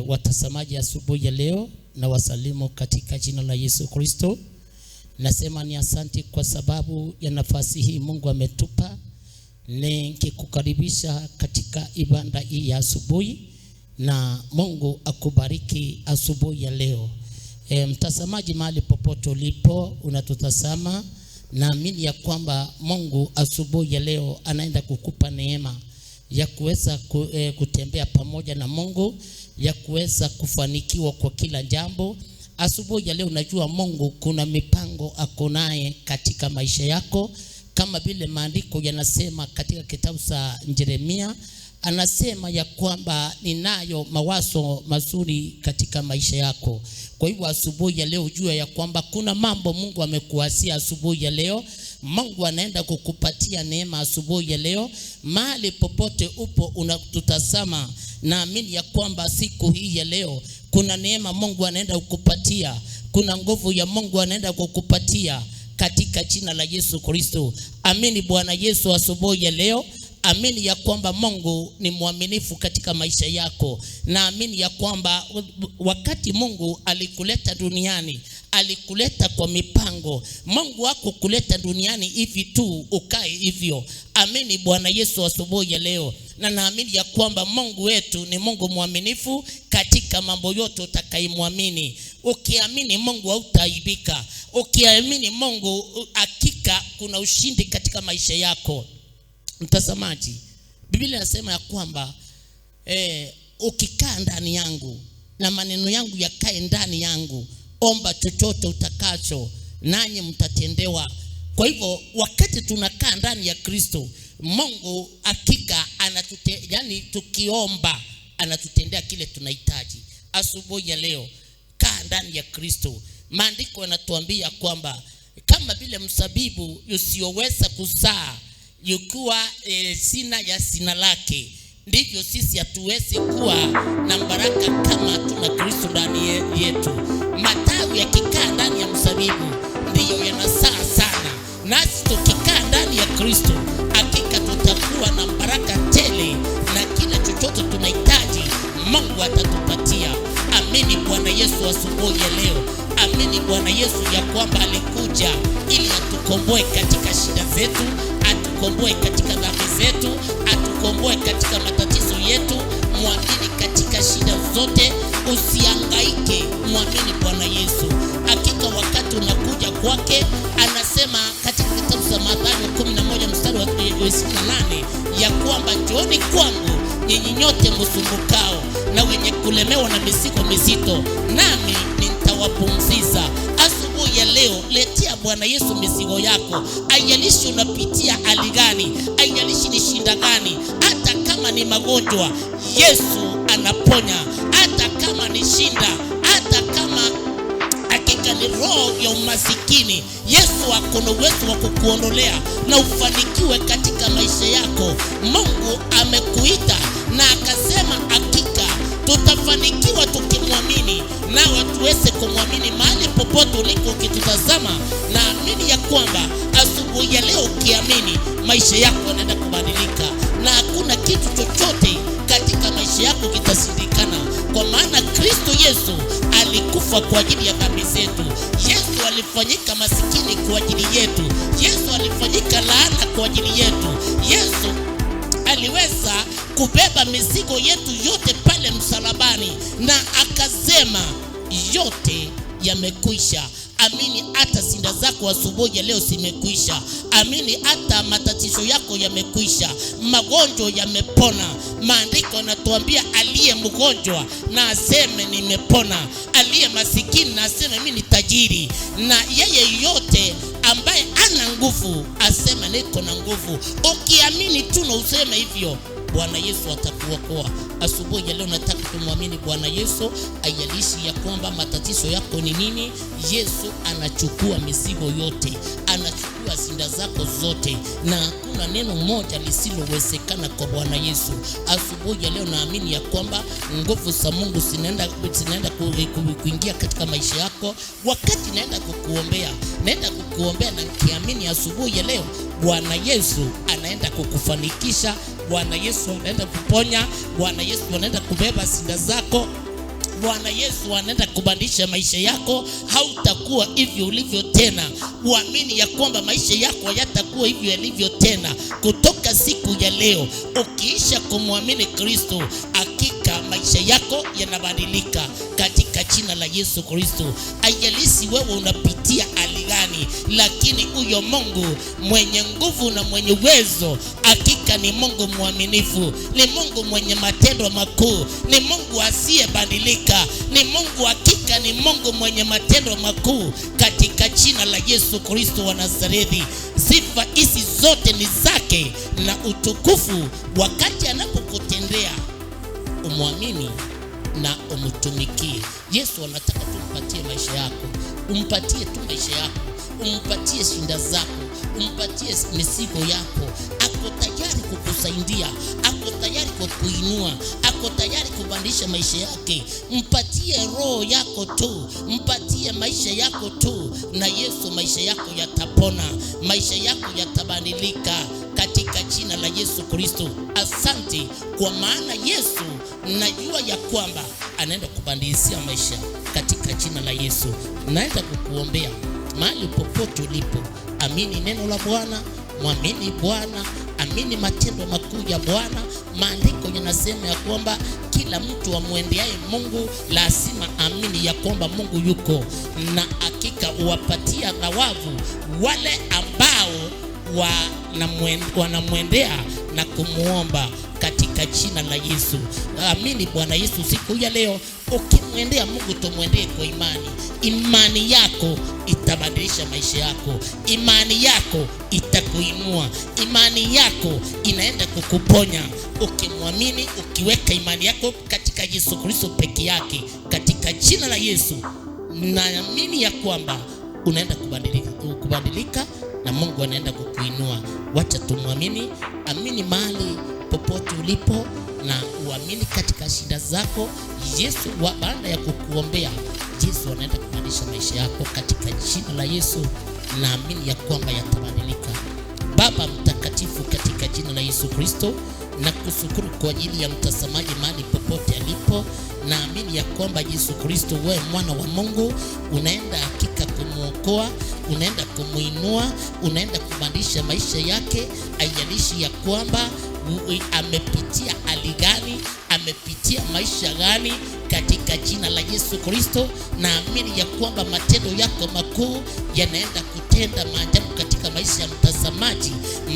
Watazamaji asubuhi ya leo na wasalimu katika jina la Yesu Kristo. Nasema ni asante kwa sababu ya nafasi hii Mungu ametupa. Nikikukaribisha katika ibada hii ya asubuhi, na Mungu akubariki asubuhi ya leo. Mtazamaji mahali popote ulipo unatutazama, naamini ya kwamba Mungu asubuhi ya leo anaenda kukupa neema ya kuweza kutembea pamoja na Mungu, ya kuweza kufanikiwa kwa kila jambo. Asubuhi ya leo najua Mungu kuna mipango akonaye katika maisha yako, kama vile maandiko yanasema katika kitabu cha Yeremia, anasema ya kwamba ninayo mawazo mazuri katika maisha yako. Kwa hivyo asubuhi ya leo jua ya kwamba kuna mambo Mungu amekuasia asubuhi ya leo. Mungu anaenda kukupatia neema asubuhi ya leo. Mahali popote upo unatutazama, naamini ya kwamba siku hii ya leo kuna neema Mungu anaenda kukupatia, kuna nguvu ya Mungu anaenda kukupatia katika jina la Yesu Kristo. Amini Bwana Yesu asubuhi ya leo. Amini ya kwamba Mungu ni mwaminifu katika maisha yako. Na amini ya kwamba wakati Mungu alikuleta duniani, alikuleta kwa mipango. Mungu wako kuleta duniani hivi tu ukae hivyo. Amini Bwana Yesu asubuhi ya leo. Na naamini ya kwamba Mungu wetu ni Mungu mwaminifu katika mambo yote utakayemwamini. Ukiamini Mungu hautaaibika. Ukiamini Mungu, hakika kuna ushindi katika maisha yako. Mtazamaji, Biblia inasema ya kwamba ukikaa ndani yangu na maneno yangu yakae ndani yangu, omba chochote utakacho nanyi mtatendewa. Kwa hivyo wakati tunakaa ndani ya Kristo, Mungu hakika yani tukiomba anatutendea kile tunahitaji. Asubuhi ya leo kaa ndani ya Kristo. Maandiko yanatuambia kwamba kama vile mzabibu usioweza kuzaa yukuwa sina ya sina lake, ndivyo sisi hatuwezi kuwa na baraka kama tuna Kristo ndani yetu. Matawi yakikaa ndani ya mzabibu ndiyo yanazaa sana. Nasi tukikaa ndani ya Kristo, hakika tutakuwa na baraka tele, na kila chochote tunahitaji Mungu atatupatia. Amini Bwana Yesu asubuhi ya leo. Amini Bwana Yesu ya kwamba alikuja ili atukomboe katika shida zetu, atukomboe katika dhambi zetu, atukomboe katika matatizo yetu. Muamini katika shida zote, usihangaike, muamini Bwana Yesu. Hakika wakati unakuja kwake, anasema katika kitabu cha Mathayo 11 mstari wa 28 ya kwamba njooni kwangu nyinyi nyote msumbukao na wenye kulemewa na mizigo mizito, nami nitawapumzisha. Asubuhi ya leo letea Bwana Yesu mizigo yako. Haijalishi unapitia hali gani, haijalishi ni shida gani, hata kama ni magonjwa, Yesu anaponya. Hata kama ni shinda, hata kama hakika ni roho ya umasikini, Yesu ako na uwezo wa kukuondolea na ufanikiwe katika maisha yako. Mungu amekuita na akasema hakika tutafanikiwa tukimwamini, nawe tuweze kumwamini mahali popote uliko ukitutazama. Naamini ya kwamba asubuhi ya leo ukiamini, maisha yako yanaenda kubadilika, na hakuna kitu chochote katika maisha yako kitasindikana, kwa maana Kristo Yesu alikufa kwa ajili ya dhambi zetu. Yesu alifanyika masikini kwa ajili yetu. Yesu alifanyika laana kwa ajili yetu. Yesu aliweza kubeba mizigo yetu yote pale msalabani, na akasema yote yamekwisha. Amini hata sinda zako asubuhi ya leo zimekwisha. Amini hata matatizo yako yamekwisha. Magonjwa yamepona. Maandiko yanatuambia aliye mgonjwa na aseme nimepona, aliye masikini na aseme mimi ni tajiri, na yeye yote ambaye ana nguvu aseme niko na nguvu. Ukiamini tu na useme hivyo, Bwana Yesu atakuokoa. Asubuhi ya leo nataka tumwamini Bwana Yesu. Haijalishi ya kwamba matatizo yako ni nini, Yesu anachukua mizigo yote, anachukua sinda zako zote, na hakuna neno moja lisilowezekana kwa Bwana Yesu. Asubuhi ya leo naamini ya kwamba nguvu za Mungu zinaenda kuingia katika maisha yako. Wakati naenda kukuombea na nikiamini asubuhi ya leo Bwana Yesu anaenda kukufanikisha. Bwana Yesu anaenda kuponya. Bwana Yesu anaenda kubeba shida zako. Bwana Yesu anaenda kubadilisha maisha yako. Hautakuwa hivyo ulivyo tena. Uamini ya kwamba maisha yako hayatakuwa hivyo yalivyo tena. Kutoka siku ya leo, ukiisha kumwamini Kristo, hakika maisha yako yanabadilika katika jina la Yesu Kristo. Haijalishi wewe unapitia hali gani, lakini huyo Mungu mwenye nguvu na mwenye uwezo, hakika ni Mungu mwaminifu, ni Mungu mwenye matendo makuu, ni Mungu asiyebadilika, ni Mungu, hakika ni Mungu mwenye matendo makuu katika jina la Yesu Kristo wa Nazareti. Sifa hizi zote ni zake na utukufu wakati anapokutendea. Umwamini na umtumikie. Yesu anataka tumpatie maisha yako. Umpatie tu maisha yako. Umpatie shida zako. Umpatie mizigo yako. Ako tayari kukusaidia. Ako tayari kukuinua. Ako tayari kubadilisha maisha yake. Mpatie roho yako tu. Mpatie maisha yako tu. Na Yesu, maisha yako yatapona. Maisha yako yatabadilika katika jina la Yesu Kristo. Asante kwa maana Yesu najua ya kwamba anaenda kubadilishia maisha katika jina la Yesu. Naenda kukuombea mahali popote ulipo. Amini neno la Bwana, mwamini Bwana, amini matendo makuu ya Bwana. Maandiko yanasema ya kwamba kila mtu amwendeaye Mungu lazima amini ya kwamba Mungu yuko, na hakika uwapatia thawabu wale ambao wanamwendea na kumuomba katika jina la Yesu. Amini Bwana Yesu siku ya leo. Ukimwendea Mungu, tumwendee kwa imani. Imani yako itabadilisha maisha yako. Imani yako itakuinua. Imani yako inaenda kukuponya. Ukimwamini, ukiweka imani yako katika Yesu Kristo peke yake, katika jina la Yesu, naamini ya kwamba unaenda kubadilika na Mungu anaenda kukuinua. Wacha tumwamini. Amini mahali popote ulipo na uamini katika shida zako. Yesu baada ya kukuombea, Yesu anaenda kubadilisha maisha yako katika jina la Yesu. Naamini ya kwamba yatabadilika. Baba mtakatifu, katika jina la Yesu Kristo, na kushukuru kwa ajili ya mtazamaji mahali popote alipo. Naamini ya kwamba Yesu Kristo, wewe mwana wa Mungu, unaenda hakika kumuokoa, unaenda kumuinua, unaenda kubadilisha maisha yake. Haijalishi ya kwamba amepitia hali gani, amepitia maisha gani, katika jina la Yesu Kristo naamini ya kwamba matendo yako makuu yanaenda kutenda maajabu katika maisha ya mtazamaji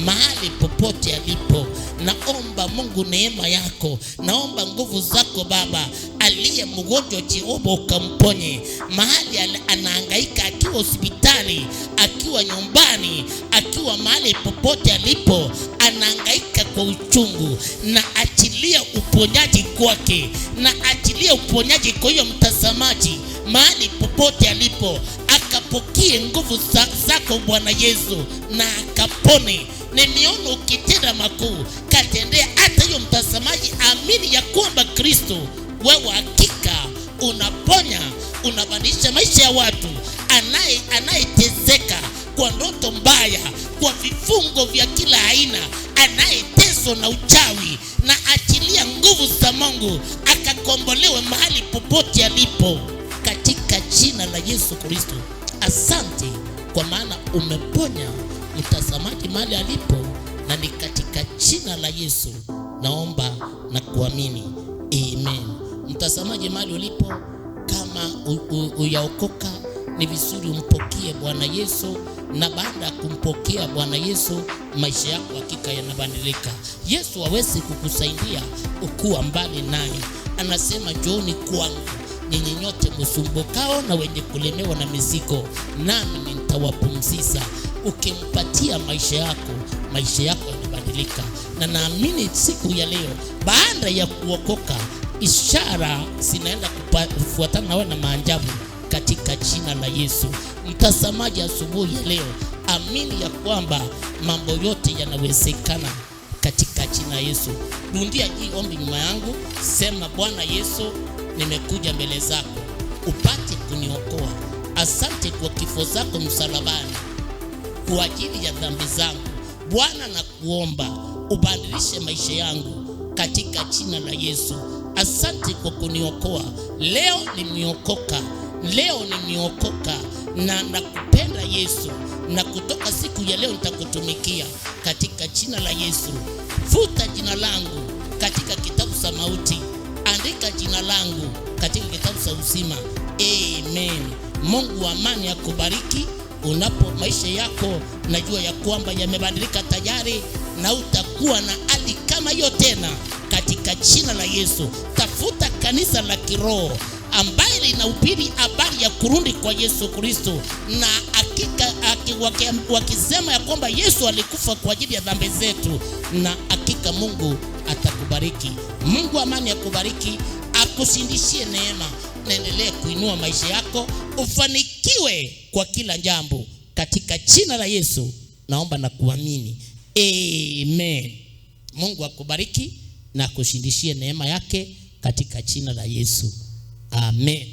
mahali popote alipo. Naomba Mungu neema yako, naomba nguvu zako Baba. Aliye mgonjwa Jehova ukamponye mahali anahangaika, akiwa hospitali, akiwa nyumbani, akiwa mahali popote alipo anahangaika kwa uchungu, na achilia uponyaji kwake, na achilia uponyaji kwa hiyo mtazamaji mahali popote alipo, akapokee nguvu zako Bwana Yesu na akapone. Nimeona ukitenda makuu, katendea hata hiyo mtazamaji. Amini ya kwamba Kristo, wewe hakika unaponya, unabadilisha maisha ya watu. Anayeteseka kwa ndoto mbaya, kwa vifungo vya kila aina, anayeteswa na uchawi, na achilia nguvu za Mungu akakombolewe mahali popote alipo katika jina la Yesu Kristo. Asante kwa maana umeponya mtazamaji mahali alipo, na ni katika jina la Yesu naomba na kuamini, amen. Mtazamaji mahali ulipo, kama uyaokoka, ni vizuri umpokee Bwana Yesu, na baada ya kumpokea Bwana Yesu maisha yako hakika yanabadilika. Yesu hawezi kukusaidia ukuwa mbali naye. Anasema njooni kwangu ninyi nyote msumbukao na wenye kulemewa na mizigo, nami nitawapumzisha. Ukimpatia maisha yako yanabadilika. Na naamini siku ya leo baada ya kuokoka, ishara zinaenda kufuatana na wewe na maajabu katika jina la Yesu. Mtazamaji asubuhi ya leo, amini ya kwamba mambo yote yanawezekana katika jina la Yesu. Rundia hii ombi nyuma yangu, sema: Bwana Yesu, nimekuja mbele zako upate kuniokoa. Asante kwa kifo zako msalabani kwa ajili ya dhambi zangu. Bwana, na kuomba ubadilishe maisha yangu katika jina la Yesu. Asante kwa kuniokoa. Leo nimeokoka. Na nakupenda Yesu, na kutoka siku ya leo nitakutumikia katika jina la Yesu. Futa jina langu katika kitabu cha mauti, andika jina langu katika kitabu cha uzima. Amen. Mungu wa amani akubariki. Unapo maisha yako najua ya kwamba yamebadilika tayari, na utakuwa na hali kama hiyo tena katika jina la Yesu. Tafuta kanisa la kiroho ambaye linahubiri habari ya kurudi kwa Yesu Kristo, na hakika wakisema ya kwamba Yesu alikufa kwa ajili ya dhambi zetu, na hakika Mungu atakubariki. Mungu amani akubariki, akushindishie neema, naendelee kuinua maisha yako, ufanikiwe kwa kila jambo katika jina la Yesu. Naomba na kuamini. Amen. Mungu akubariki na akushindishie neema yake katika jina la Yesu. Amen.